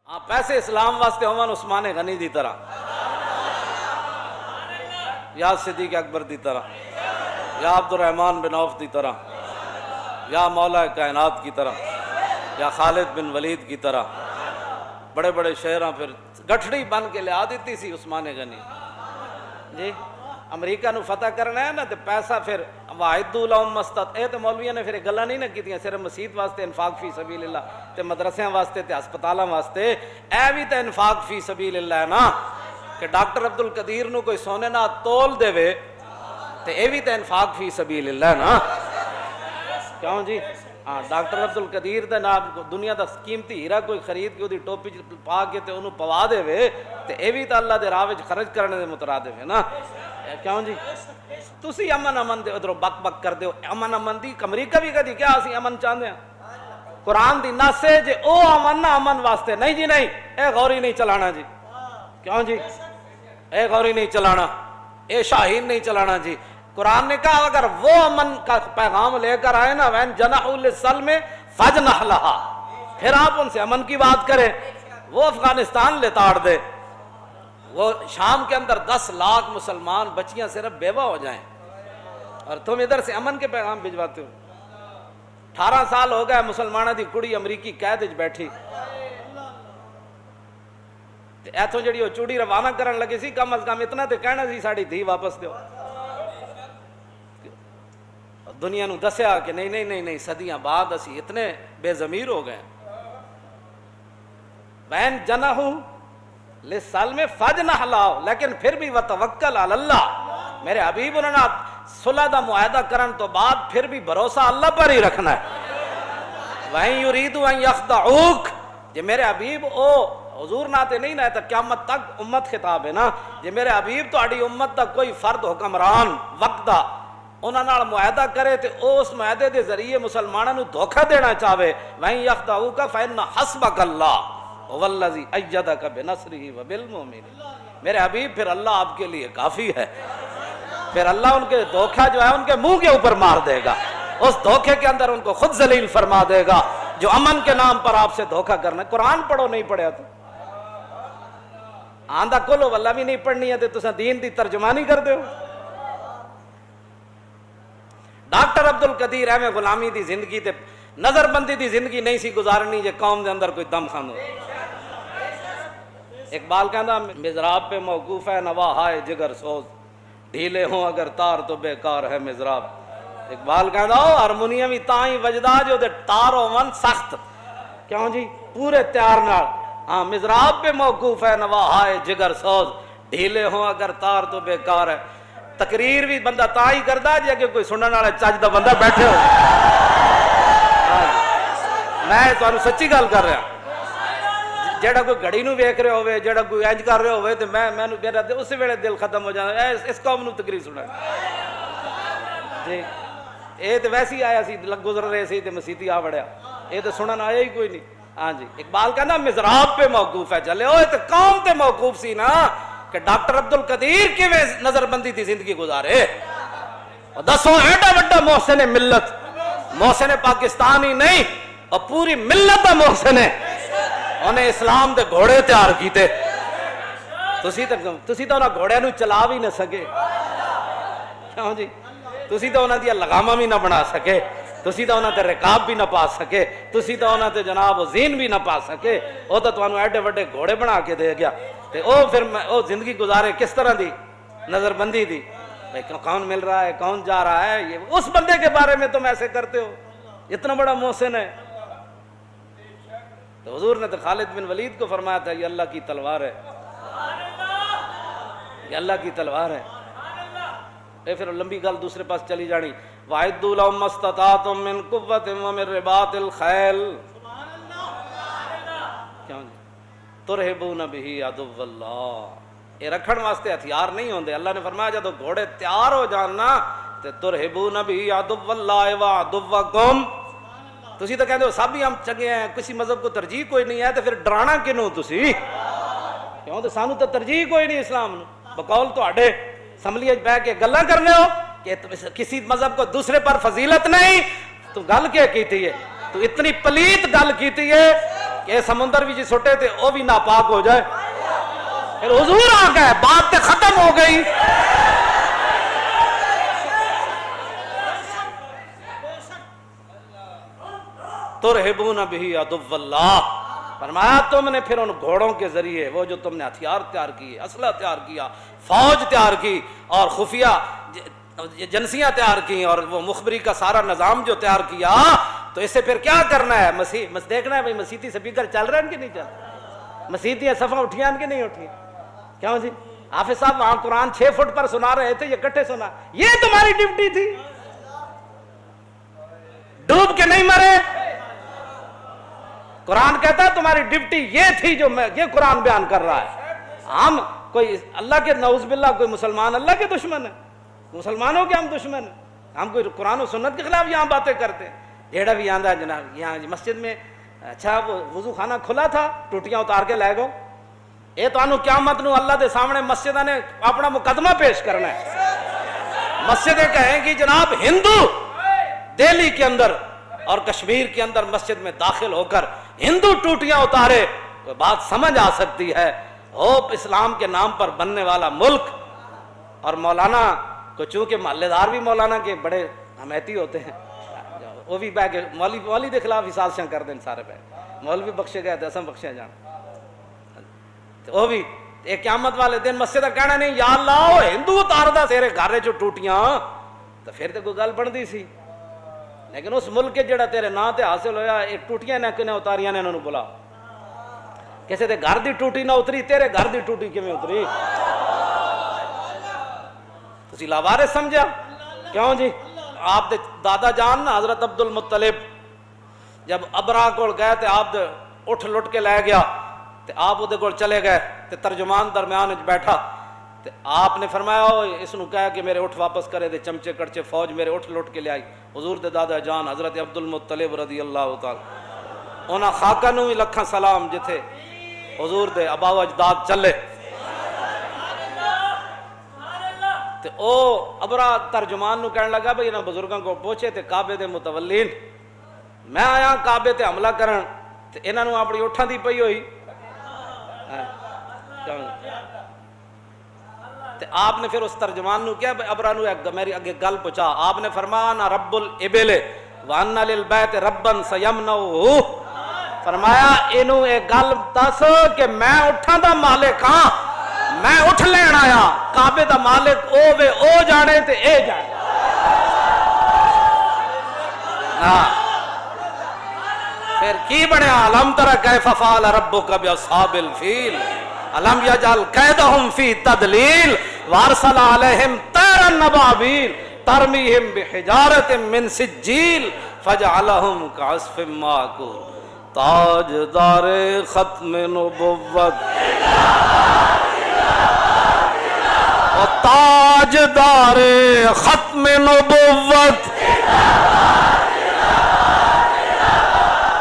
ہاں پیسے اسلام واسطے ہون عثمان غنی دی طرح یا صدیق اکبر دی طرح یا عبد الرحمن بن عوف دی طرح یا مولا کائنات کی طرح یا خالد بن ولید کی طرح بڑے بڑے شہراں پھر گٹھڑی بن کے لیا دیتی سی عثمان غنی جی امریکہ نو فتح کرنا ہے نا تو پیسہ پھر وَأَعِدُّوا لَهُم مَّا اسْتَطَعْتُم اے تو مولویوں نے پھر گلاں نہیں نہ کیتیاں صرف مسجد واسطے انفاق فی سبیل اللہ تے مدرسیاں واسطے تے ہسپتالاں واسطے اے بھی تے انفاق فی سبیل اللہ ہے نا کہ ڈاکٹر عبد القدیر نو کوئی سونے نہ تول دے وے تے اے بھی تے انفاق فی سبیل اللہ ہے نا کیوں جی ہاں ڈاکٹر عبد القدیر دے نام دنیا دا قیمتی ہیرا کوئی خرید کے اودی ٹوپی پا کے تے انہوں پوا دے وے تے اے بھی تے اللہ دے راہ وچ خرچ کرنے دے مترادف ہے نا کیوں جی تسی امن دے ادھروں بک بک کر دیو امن دی امریکہ بھی کدی کیا اسی امن چاہندے ہیں قرآن دی نص ہے جے او امن نہ امن واسطے نہیں جی نہیں اے غوری نہیں چلانا جی کیوں جی اے غوری نہیں چلانا اے شاہین نہیں چلانا جی قرآن نے کہا اگر وہ امن کا پیغام لے کر آئے نا وین جنحوا للسلم فاجنح لها پھر آپ ان سے امن کی بات کریں وہ افغانستان لتاڑ دے وہ شام کے اندر 10 لاکھ مسلمان بچیاں صرف بیوہ ہو جائیں اور تم ادھر سے امن کے پیغام بھجواتے ہو 18 سال ہو گئے مسلمانہ دی کڑی امریکی قید وچ بیٹھی ایتھوں جڑی وہ چوڑی روانہ کرن لگے سی کم از کم اتنا تے کہنا سی ساڑی دھی واپس دیو دنیا نو دسیا کہ نہیں صدیاں بعد اسی اتنے بے ضمیر ہو گئے وین جنحوا للسلم فاجنح لہو لیکن پھر بھی وتوکل علی اللہ میرے حبیب انہوں نے صلح دا معاہدہ کرن تو بعد پھر بھی بھروسہ اللہ پر ہی رکھنا ہے وَإِن يُرِيدُوا أَن يَخْدَعُوكَ جے میرے حبیب او حضور ناتے نہیں نہ ہے قیامت تک امت خطاب ہے نا جے میرے حبیب تو اڑی امت تک کوئی فرد حکمران وقت دا انہاں نال معاہدہ کرے تے اس معاہدے دے ذریعے مسلماناں نو دھوکہ دینا چاہے وَإِن يَخْدَعُوكَ فَإِنَّ حَسْبَكَ اللَّهُ وَالَّذِي أَيَّدَكَ بِنَصْرِهِ وَبِالْمُؤْمِنِينَ میرے حبیب پھر اللہ آپ کے لیے کافی ہے پھر اللہ ان کے دھوکہ جو ہے ان کے منہ کے اوپر مار دے گا اس دھوکے کے اندر ان کو خود ذلیل فرما دے گا جو امن کے نام پر آپ سے دھوکہ کرنا ہے قرآن پڑھو نہیں پڑھیا تو آندھا کلو واللہ بھی نہیں پڑھنی ہے تو تسا دین دی ترجمانی کر دے ہو ڈاکٹر عبد القدیر احمد غلامی دی زندگی تے نظر بندی دی زندگی نہیں سی گزارنی جے قوم دے اندر کوئی دم خان ہو اقبال کہنا مزراب پہ موقوف ہے نوا ہائے جگر سوز ڈھیلے ہوں اگر تار تو بیکار ہے مزراب اقبال کہنا ہارمونیم ہی تائیں وجدہ جو دے تار و من سخت کیوں جی پورے تیار نال ہاں مزراب پہ موقوف ہے نوا ہائے جگر سوز ڈھیلے ہوں اگر تار تو بیکار ہے تقریر بھی بندہ تا ہی کردا جے کہ کوئی سنن والا چج دا بندہ بیٹھے ہو میں تانوں سچی گل کر رہا جیڑا کوئی گھڑی نو ویکھ رہے ہوئے جیڑا کوئی انج کر رہے ہوئے تے میں میرا اسی ویلے دل ختم ہو جانا اس قوم نو تقریر سنا جی اے تے ویسے ہی آیا سی گزر رہے سی تے مسیتی آ وڑیا اے تے سنن آیا ہی کوئی نہیں ہاں جی اقبال کہنا مزراب پہ موقوف ہے چلے اوے تے قوم تے موقوف سی نا کہ ڈاکٹر عبد القدیر کی نظر بندی تھی زندگی گزارے دسو ایڈا بڑا محسن ملت محسن پاکستان ہی نہیں اور پوری ملت دا محسن ہے انہیں اسلام دے گھوڑے تیار کیتے تسی تو انہاں گھوڑے نو چلا بھی نہ سکے کیوں جی تسی تو انہاں دیا لگامہ بھی نہ بنا سکے تسی تو انہاں تے رکاب بھی نہ پا سکے تسی تو انہاں تے جناب زین بھی نہ پا سکے وہ تو تانوں ایڈے وڈے گھوڑے بنا کے دے گیا تے او پھر او زندگی گزارے کس طرح دی نظر بندی دی بھئی کون مل رہا ہے کون جا رہا ہے یہ اس بندے کے بارے میں تم ایسے کرتے ہو اتنا بڑا محسن ہے تو حضور نے تو خالد بن ولید کو فرمایا تھا یہ اللہ کی تلوار ہے یہ اللہ کی تلوار ہے اے پھر لمبی گل دوسرے پاس چلی جانی وَأَعِدُّوا لَهُم مَّا اسْتَطَعْتُم مِّن قُوَّةٍ وَمِن رِّبَاطِ الْخَيْلِ کیوں ترہبون بِهِ عَدُوَّ اللَّهِ یہ رکھن واسطے ہتھیار نہیں ہوندے اللہ نے فرمایا جب گھوڑے تیار ہو جانا تے ترہبون بِهِ عَدُوَّ اللَّهِ وَعَدُوَّكُمْ تسی تو کہتے ہو سب ہی ہم چنگے ہیں کسی مذہب کو ترجیح کوئی نہیں ہے تو پھر ڈرانا کنوں تسی کیوں تو سانو تو ترجیح کوئی نہیں اسلام نو بقول تو اڈے اسمبلی بیٹھ کے گلاں کرنے ہو کہ کسی مذہب کو دوسرے پر فضیلت نہیں تو گل کیا کیتی ہے تو اتنی پلیت گل کیتی ہے کہ سمندر بھی جی سٹے تھے وہ بھی ناپاک ہو جائے. پھر حضور آ گئے, بات تے ختم ہو گئی. ترہبون بہ عدو اللہ, فرمایا تم نے پھر ان گھوڑوں کے ذریعے وہ جو تم نے ہتھیار تیار کیے, اسلحہ تیار کیا, فوج تیار کی اور خفیہ ایجنسیاں تیار کی اور وہ مخبری کا سارا نظام جو تیار کیا, تو اس سے پھر کیا کرنا ہے؟ دیکھنا ہے بھائی مسیحی سپیکر چل رہے ہیں کہ نہیں چل رہے, مسیحی صفحہ اٹھیاں کہ نہیں اٹھی. کیوں جی حافظ صاحب وہاں قرآن 6 فٹ پر سنا رہے تھے, یہ کٹھے سنا, یہ تمہاری ڈیوٹی تھی, ڈوب کے نہیں مرے. قرآن کہتا ہے تمہاری ڈیوٹی یہ تھی جو یہ قرآن بیان کر رہا ہے. ہم کوئی اللہ کے نعوذ باللہ کوئی مسلمان اللہ کے دشمن ہے, مسلمانوں کے ہم دشمن ہیں, ہم کوئی قرآن و سنت کے خلاف یہاں باتیں کرتے ہیں. جیڑا بھی آندہ جناب یہاں مسجد میں اچھا وہ وضو خانہ کھلا تھا, ٹوٹیاں اتار کے لے گو, اے تو انو قیامت نو اللہ دے سامنے مسجدہ نے اپنا مقدمہ پیش کرنا ہے. مسجدیں کہیں گی جناب ہندو دہلی کے اندر اور کشمیر کے اندر مسجد میں داخل ہو کر ہندو ٹوٹیاں اتارے, تو بات سمجھ آ سکتی ہے. ہوپ اسلام کے نام پر بننے والا ملک, اور مولانا کو چونکہ محلے دار بھی مولانا کے بڑے حمیتی ہوتے ہیں, وہ بھی بہ کے مولوی کے خلاف حساب سے کر دیں سارے پہ, مولوی بخشے گئے دسم بخشے جان, وہ بھی ایک قیامت والے دن مسجد کہنا نہیں یا اللہ ہندو اتار دا تیرے گھر جو ٹوٹیاں, تو پھر تو کوئی گل بنتی سی. لیکن اس ملک کے جڑا تیرے نا تے حاصل ہویا, ایک ٹوٹیاں نے کنے اتاریاں نے, انہوں نے بلا کسے دے گھر دی ٹوٹی نہ اتری, تیرے گھر دی ٹوٹی کیویں اتری؟ تسی لاوارث سمجھا کیوں جی؟ آپ دے دادا جان نا حضرت عبد المطلب جب ابرا کول گئے تے آپ دے اٹھ لٹ کے لے گیا, تے آپ دے کول چلے گئے, تے ترجمان درمیان وچ بیٹھا, تے آپ نے فرمایا اس نو کہا کہ میرے اٹھ واپس کرے دے, چمچے کڑچے فوج میرے اٹھ لٹ کے لے آئی. حضور دے دادا جان حضرت عبد المطلب رضی اللہ تعالی انہاں خاکہ نو بھی لکھاں سلام جتھے حضور دے ابا و اجداد چلے. تے او ابرا ترجمان نو کہنے لگا بھئی انہاں بزرگاں کو پوچھے تے کعبے دے متولین, میں آیا کعبے تے حملہ کرن, تے انہاں نو اپنی اٹھاں دی پئی ہوئی. تے آپ نے پھر اس ترجمان نو کیا ابرا نو میری اگے گل پہنچا. آپ نے فرمایا نا رب الابل وان للبیت ربن سیمنعہ, فرمایا اینو ایک گل دس کہ میں اٹھاں دا مالک ہاں, میں اٹھ لین آیا, کعبے دا مالک او وے او جانے تے اے جانے. پھر کی بنیا علم تر کیف فعل ربک باصحاب الفیل علم یجعل کیدہم فی تدلیل وارسل علیہم طیرا نبابیل ترمیہم بحجارت من سجیل فجعلہم کعصف ماکول. تاجدار ختم نبوت و تاجدار ختم نبوت,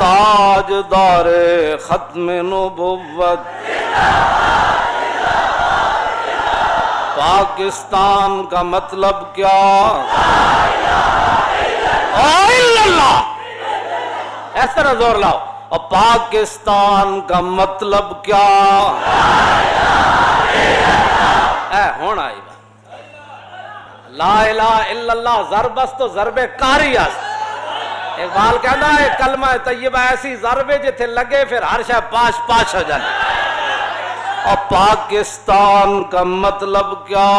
تاجدار ختم نبوت, پاکستان کا مطلب کیا؟ اللہ, اس طرح زور لاؤ. اور پاکستان کا مطلب کیا؟ ہونا آئی لا الہ الا اللہ ضربس تو ضرب کاری است. اقبال کہنا ہے کلمہ طیبہ ایسی ضربے جتھے لگے پھر ہر شے پاش پاش ہو جائے. اور پاکستان کا مطلب کیا؟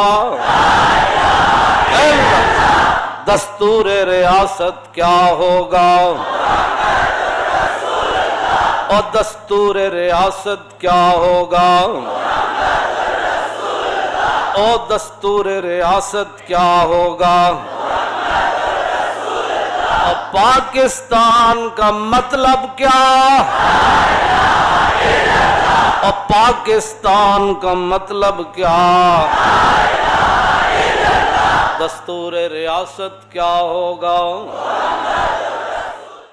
دستور ریاست کیا ہوگا؟ اور دستور ریاست کیا ہوگا؟ اور دستور ریاست کیا ہوگا؟ اور پاکستان کا مطلب کیا؟ اور پاکستان کا مطلب کیا؟ دستور ریاست کیا ہوگا؟